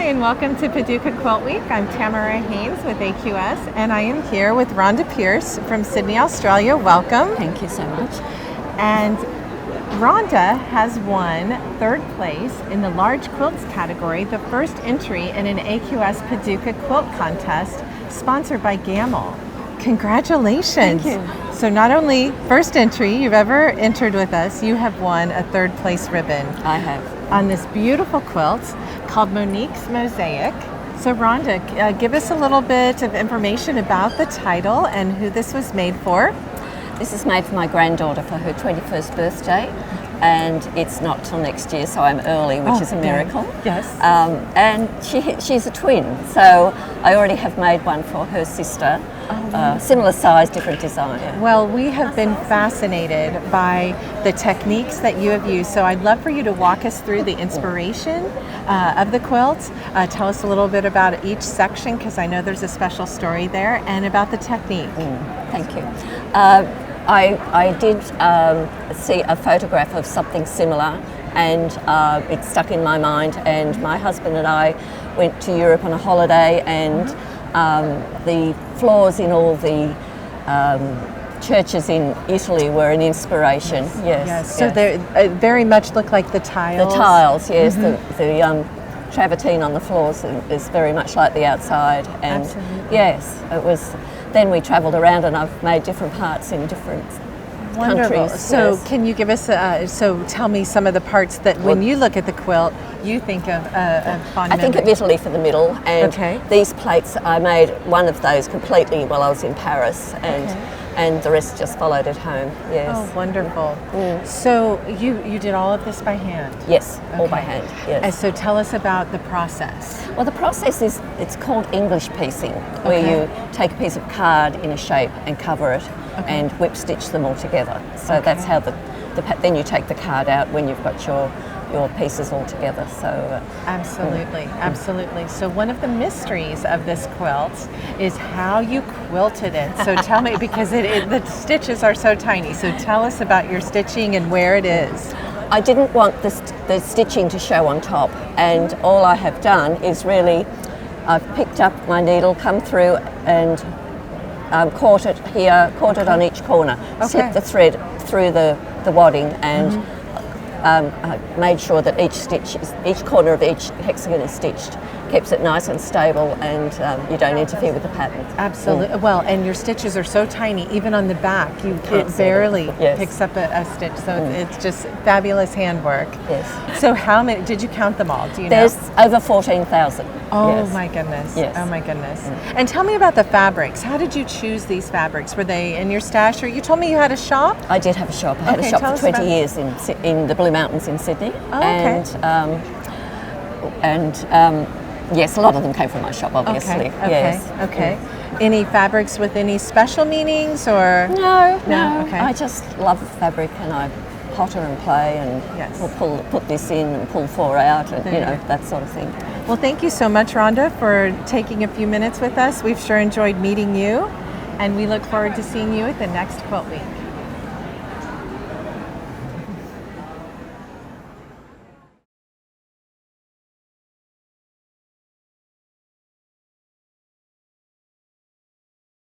Hi, and welcome to Paducah Quilt Week. I'm Tamara Haynes with AQS, and I am here with Rhonda Pearce from Sydney, Australia. Welcome. Thank you so much. And Rhonda has won third place in the large quilts category, the first entry in an AQS Paducah quilt contest sponsored by Gamble. Congratulations. Thank you. So not only first entry you've ever entered with us, you have won a third place ribbon. I have. On this beautiful quilt called Monique's Mosaic. So Rhonda, give us a little bit of information about the title and who this was made for. This is made for my granddaughter for her 21st birthday, and it's not till next year, so I'm early, which is a miracle. Yes. And she's a twin, so I already have made one for her sister. Similar size, different design. Well, we have been fascinated by the techniques that you have used, so I'd love for you to walk us through the inspiration of the quilt. Tell us a little bit about each section, because I know there's a special story there, and about the technique. Thank you. I did see a photograph of something similar, and it stuck in my mind, and my husband and I went to Europe on a holiday, and the floors in all the churches in Italy were an inspiration. Yes. So they very much look like the tiles. The tiles, yes. The travertine on the floors is very much like the outside. And absolutely. Yes, it was. Then we travelled around, and I've made different parts in different countries. So yes. Can you give us, so tell me some of the parts that when you look at the quilt, you think of fond I think of Italy for the middle, and these plates, I made one of those completely while I was in Paris, and the rest just followed at home. Yes. Oh, wonderful. So you did all of this by hand? Yes, all by hand, yes. And so tell us about the process. Well, the process is, it's called English piecing, where you take a piece of card in a shape and cover it and whip stitch them all together. So that's how then you take the card out when you've got your pieces all together. So absolutely. So one of the mysteries of this quilt is how you quilted it. So tell me, because the stitches are so tiny. So tell us about your stitching and where it is. I didn't want the stitching to show on top, and all I have done is really, I've picked up my needle, come through and caught it here, caught it on each corner, slipped the thread through the wadding, and I made sure that each corner of each hexagon is stitched, keeps it nice and stable, and you don't interfere with the pattern. Absolutely. Well, and your stitches are so tiny, even on the back, it barely picks up a stitch. So it's just fabulous handwork. Yes. So how many, did you count them all? Do you know? There's over 14,000. Oh my goodness. Yes. Oh my goodness. And tell me about the fabrics. How did you choose these fabrics? Were they in your stash, or you told me you had a shop? I did have a shop. I had a shop for 20 years in the Blue Mountains in Sydney. Yes, a lot of them came from my shop, obviously. Okay. Any fabrics with any special meanings, or? No. Okay. I just love fabric, and I potter and play, and we'll put this in and pull 4 out, and that sort of thing. Well, thank you so much, Rhonda, for taking a few minutes with us. We've sure enjoyed meeting you, and we look forward to seeing you at the next Quilt Week.